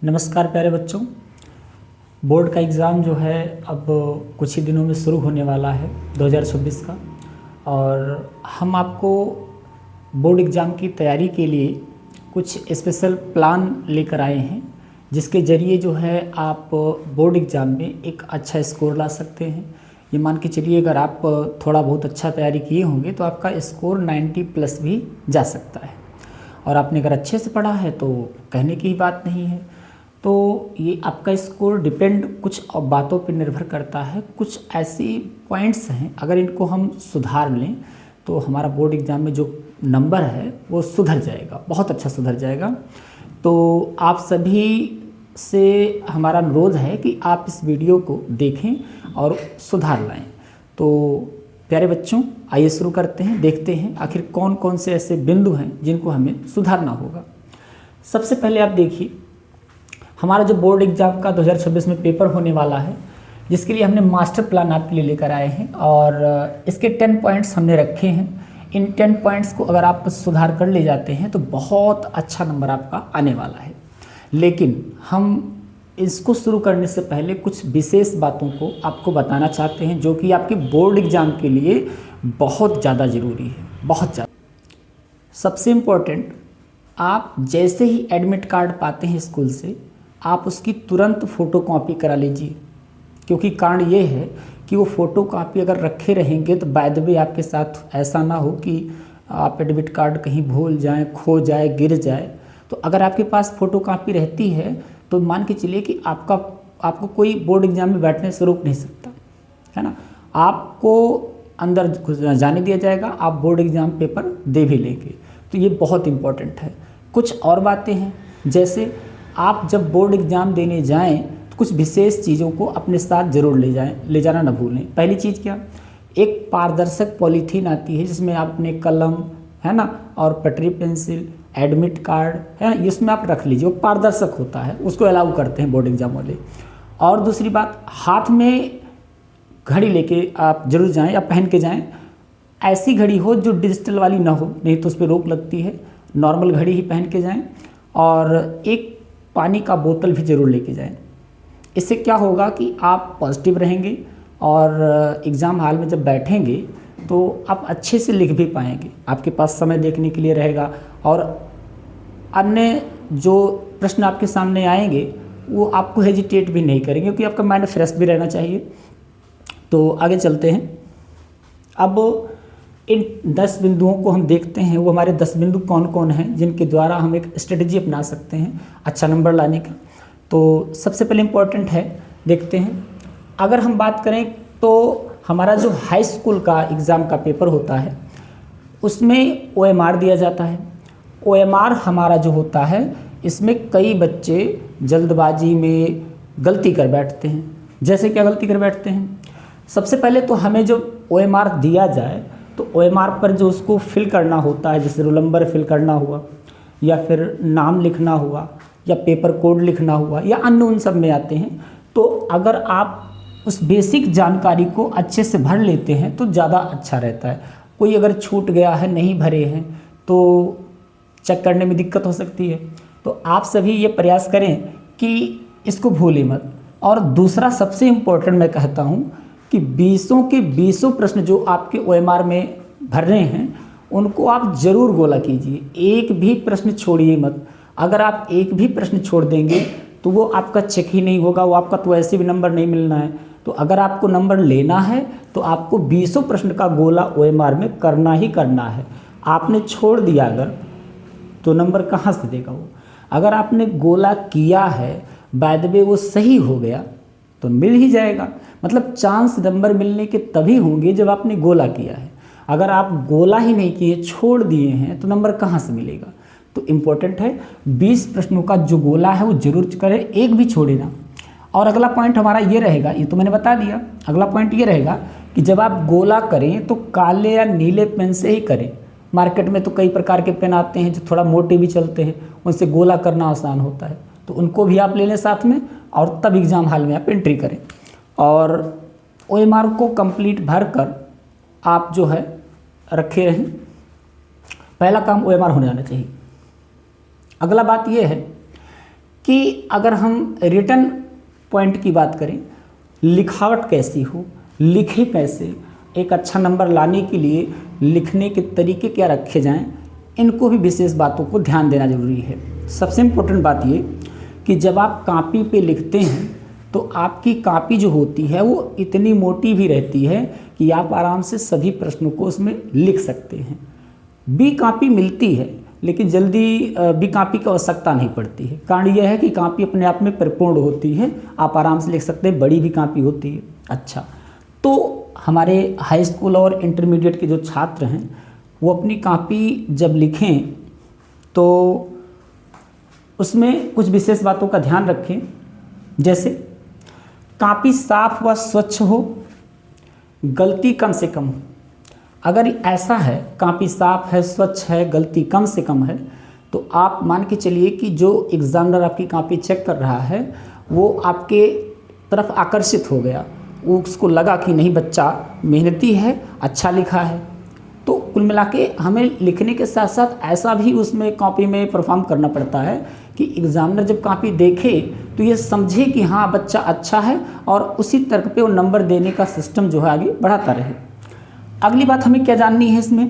नमस्कार प्यारे बच्चों। बोर्ड का एग्ज़ाम जो है अब कुछ ही दिनों में शुरू होने वाला है 2026 का। और हम आपको बोर्ड एग्ज़ाम की तैयारी के लिए कुछ स्पेशल प्लान लेकर आए हैं, जिसके ज़रिए जो है आप बोर्ड एग्ज़ाम में एक अच्छा स्कोर ला सकते हैं। ये मान के चलिए, अगर आप थोड़ा बहुत अच्छा तैयारी किए होंगे तो आपका स्कोर 90+ भी जा सकता है। और आपने अगर अच्छे से पढ़ा है तो कहने की ही बात नहीं है। तो ये आपका स्कोर डिपेंड कुछ बातों पर निर्भर करता है। कुछ ऐसी पॉइंट्स हैं, अगर इनको हम सुधार लें तो हमारा बोर्ड एग्ज़ाम में जो नंबर है वो सुधर जाएगा, बहुत अच्छा सुधर जाएगा। तो आप सभी से हमारा अनुरोध है कि आप इस वीडियो को देखें और सुधार लाएं। तो प्यारे बच्चों, आइए शुरू करते हैं, देखते हैं आखिर कौन कौन से ऐसे बिंदु हैं जिनको हमें सुधारना होगा। सबसे पहले आप देखिए, हमारा जो बोर्ड एग्ज़ाम का 2026 में पेपर होने वाला है, जिसके लिए हमने मास्टर प्लान आपके लिए लेकर आए हैं और इसके 10 पॉइंट्स हमने रखे हैं। इन 10 पॉइंट्स को अगर आप सुधार कर ले जाते हैं तो बहुत अच्छा नंबर आपका आने वाला है। लेकिन हम इसको शुरू करने से पहले कुछ विशेष बातों को आपको बताना चाहते हैं, जो कि आपके बोर्ड एग्ज़ाम के लिए बहुत ज़्यादा ज़रूरी है, बहुत ज़्यादा। सबसे इम्पोर्टेंट, आप जैसे ही एडमिट कार्ड पाते हैं स्कूल से, आप उसकी तुरंत फ़ोटोकॉपी करा लीजिए। क्योंकि कारण ये है कि वो फ़ोटोकॉपी अगर रखे रहेंगे तो बाय द वे आपके साथ ऐसा ना हो कि आप एडमिट कार्ड कहीं भूल जाएं, खो जाए, गिर जाए। तो अगर आपके पास फ़ोटोकॉपी रहती है तो मान के चलिए कि आपको कोई बोर्ड एग्ज़ाम में बैठने से रोक नहीं सकता, है ना। आपको अंदर जाने दिया जाएगा, आप बोर्ड एग्ज़ाम पेपर दे भी लेंगे। तो ये बहुत इम्पोर्टेंट है। कुछ और बातें हैं, जैसे आप जब बोर्ड एग्ज़ाम देने जाएं तो कुछ विशेष चीज़ों को अपने साथ ज़रूर ले जाना ना भूलें। पहली चीज़ क्या, एक पारदर्शक पॉलीथीन आती है जिसमें आप अपने कलम, है ना, और पटरी पेंसिल, एडमिट कार्ड, है ना, इसमें आप रख लीजिए। वो पारदर्शक होता है, उसको अलाउ करते हैं बोर्ड एग्ज़ाम वाले। और दूसरी बात, हाथ में घड़ी लेके आप जरूर जाएँ या पहन के जाएँ। ऐसी घड़ी हो जो डिजिटल वाली ना हो, नहीं तो उस पर रोक लगती है। नॉर्मल घड़ी ही पहन के जाएँ। और एक पानी का बोतल भी ज़रूर लेके जाएं। इससे क्या होगा कि आप पॉजिटिव रहेंगे और एग्ज़ाम हॉल में जब बैठेंगे तो आप अच्छे से लिख भी पाएंगे, आपके पास समय देखने के लिए रहेगा। और अन्य जो प्रश्न आपके सामने आएंगे वो आपको हेजिटेट भी नहीं करेंगे, क्योंकि आपका माइंड फ्रेश भी रहना चाहिए। तो आगे चलते हैं। अब इन 10 बिंदुओं को हम देखते हैं, वो हमारे 10 बिंदु कौन कौन हैं जिनके द्वारा हम एक स्ट्रेटजी अपना सकते हैं अच्छा नंबर लाने का। तो सबसे पहले इम्पॉर्टेंट है, देखते हैं। अगर हम बात करें तो हमारा जो हाई स्कूल का एग्ज़ाम का पेपर होता है उसमें OMR दिया जाता है। OMR हमारा जो होता है, इसमें कई बच्चे जल्दबाजी में गलती कर बैठते हैं। जैसे क्या गलती कर बैठते हैं, सबसे पहले तो हमें जब OMR दिया जाए तो OMR पर जो उसको फिल करना होता है, जैसे रोल नंबर फिल करना हुआ, या फिर नाम लिखना हुआ, या पेपर कोड लिखना हुआ, या अन्य उन सब में आते हैं। तो अगर आप उस बेसिक जानकारी को अच्छे से भर लेते हैं तो ज़्यादा अच्छा रहता है। कोई अगर छूट गया है, नहीं भरे हैं, तो चेक करने में दिक्कत हो सकती है। तो आप सभी ये प्रयास करें कि इसको भूलें मत। और दूसरा सबसे इम्पोर्टेंट मैं कहता हूँ कि 20 के 20 प्रश्न जो आपके OMR में भर रहे हैं उनको आप ज़रूर गोला कीजिए, एक भी प्रश्न छोड़िए मत। अगर आप एक भी प्रश्न छोड़ देंगे तो वो आपका चेक ही नहीं होगा, वो आपका तो ऐसे भी नंबर नहीं मिलना है। तो अगर आपको नंबर लेना है तो आपको 20 प्रश्न का गोला OMR में करना ही करना है। आपने छोड़ दिया अगर, तो नंबर कहाँ से देगा वो। अगर आपने गोला किया है, बाय द वे वो सही हो गया, तो मिल ही जाएगा। मतलब चांस नंबर मिलने के तभी होंगे जब आपने गोला किया है। अगर आप गोला ही नहीं किए, छोड़ दिए हैं, तो नंबर कहाँ से मिलेगा। तो इम्पोर्टेंट है, 20 प्रश्नों का जो गोला है वो जरूर करें, एक भी छोड़े ना। और अगला पॉइंट हमारा ये रहेगा, ये तो मैंने बता दिया। अगला पॉइंट ये रहेगा कि जब आप गोला करें तो काले या नीले पेन से ही करें। मार्केट में तो कई प्रकार के पेन आते हैं जो थोड़ा मोटे भी चलते हैं, उनसे गोला करना आसान होता है, तो उनको भी आप ले लें साथ में, और तब एग्ज़ाम हॉल में आप एंट्री करें। और OMR को कंप्लीट भर कर आप जो है रखे रहें। पहला काम OMR होने जाना चाहिए। अगला बात यह है कि अगर हम रिटन पॉइंट की बात करें, लिखावट कैसी हो, लिखे कैसे, एक अच्छा नंबर लाने के लिए लिखने के तरीके क्या रखे जाएं, इनको भी विशेष बातों को ध्यान देना जरूरी है। सबसे इम्पोर्टेंट बात ये कि जब आप कॉपी पे लिखते हैं तो आपकी कॉपी जो होती है वो इतनी मोटी भी रहती है कि आप आराम से सभी प्रश्नों को उसमें लिख सकते हैं। बी कॉपी मिलती है लेकिन जल्दी बी कॉपी की आवश्यकता नहीं पड़ती है। कारण यह है कि कॉपी अपने आप में परिपूर्ण होती है, आप आराम से लिख सकते हैं, बड़ी भी कॉपी होती है। अच्छा, तो हमारे हाई स्कूल और इंटरमीडिएट के जो छात्र हैं वो अपनी कॉपी जब लिखें तो उसमें कुछ विशेष बातों का ध्यान रखें, जैसे कॉपी साफ व स्वच्छ हो, गलती कम से कम हो। अगर ऐसा है, कॉपी साफ है, स्वच्छ है, गलती कम से कम है, तो आप मान के चलिए कि जो एग्जामिनर आपकी कॉपी चेक कर रहा है वो आपके तरफ आकर्षित हो गया, वो उसको लगा कि नहीं बच्चा मेहनती है, अच्छा लिखा है। तो कुल मिला के हमें लिखने के साथ साथ ऐसा भी उसमें कॉपी में परफॉर्म करना पड़ता है कि एग्जामिनर जब कॉपी देखे तो ये समझे कि हाँ बच्चा अच्छा है और उसी तर्क पे वो नंबर देने का सिस्टम जो है आगे बढ़ाता रहे। अगली बात हमें क्या जाननी है इसमें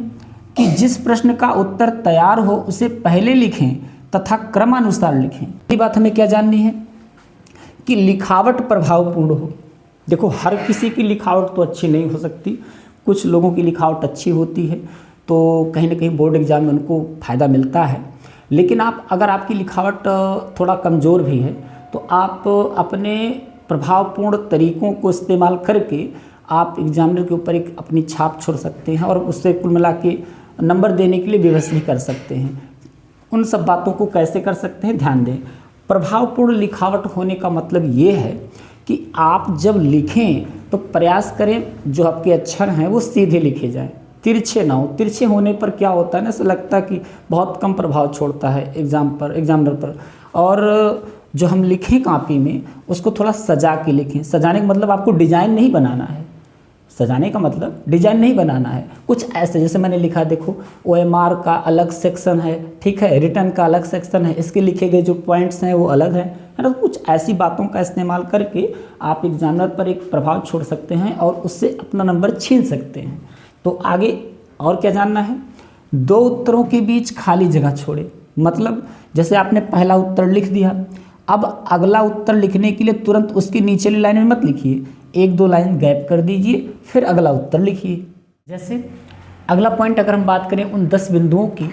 कि जिस प्रश्न का उत्तर तैयार हो उसे पहले लिखें तथा क्रमानुसार लिखें। अगली बात हमें क्या जाननी है कि लिखावट प्रभावपूर्ण हो। देखो, हर किसी की लिखावट तो अच्छी नहीं हो सकती, कुछ लोगों की लिखावट अच्छी होती है तो कहीं ना कहीं बोर्ड एग्जाम में उनको फ़ायदा मिलता है। लेकिन अगर आपकी लिखावट थोड़ा कमज़ोर भी है तो आप अपने प्रभावपूर्ण तरीकों को इस्तेमाल करके आप एग्जामिनर के ऊपर एक अपनी छाप छोड़ सकते हैं और उससे कुल मिला के नंबर देने के लिए व्यवस्था भी कर सकते हैं। उन सब बातों को कैसे कर सकते हैं, ध्यान दें। प्रभावपूर्ण लिखावट होने का मतलब ये है कि आप जब लिखें तो प्रयास करें जो आपके अक्षर हैं वो सीधे लिखे जाएं, तिरछे ना हो। तिरछे होने पर क्या होता है ना, ऐसा लगता है कि बहुत कम प्रभाव छोड़ता है एग्जामिनर पर। और जो हम लिखें कॉपी में उसको थोड़ा सजा के लिखें। सजाने का मतलब आपको डिज़ाइन नहीं बनाना है, सजाने का मतलब डिजाइन नहीं बनाना है। कुछ ऐसे जैसे मैंने लिखा, देखो OMR का अलग सेक्शन है, ठीक है, रिटर्न का अलग सेक्शन है, इसके लिखे गए जो पॉइंट्स हैं वो अलग हैं, है ना। कुछ ऐसी बातों का इस्तेमाल करके आप एग्जामिनर पर एक प्रभाव छोड़ सकते हैं और उससे अपना नंबर छीन सकते हैं। तो आगे और क्या जानना है, दो उत्तरों के बीच खाली जगह छोड़े। मतलब जैसे आपने पहला उत्तर लिख दिया, अब अगला उत्तर लिखने के लिए तुरंत उसकी नीचली लाइन में मत लिखिए, एक दो लाइन गैप कर दीजिए, फिर अगला उत्तर लिखिए। जैसे अगला पॉइंट अगर हम बात करें उन 10 बिंदुओं की,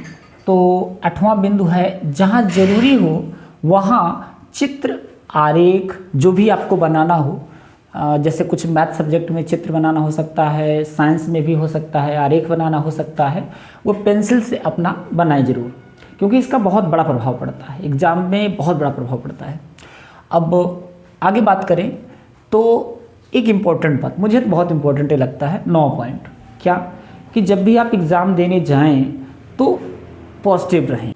तो 8वां बिंदु है जहाँ जरूरी हो वहाँ चित्र, आरेख जो भी आपको बनाना हो, जैसे कुछ मैथ सब्जेक्ट में चित्र बनाना हो सकता है, साइंस में भी हो सकता है, आरेख बनाना हो सकता है, वो पेंसिल से अपना बनाए जरूर, क्योंकि इसका बहुत बड़ा प्रभाव पड़ता है, एग्ज़ाम में बहुत बड़ा प्रभाव पड़ता है। अब आगे बात करें तो एक इम्पॉर्टेंट बात मुझे तो बहुत इम्पोर्टेंट लगता है, 9 पॉइंट, क्या कि जब भी आप एग्ज़ाम देने जाएं तो पॉजिटिव रहें।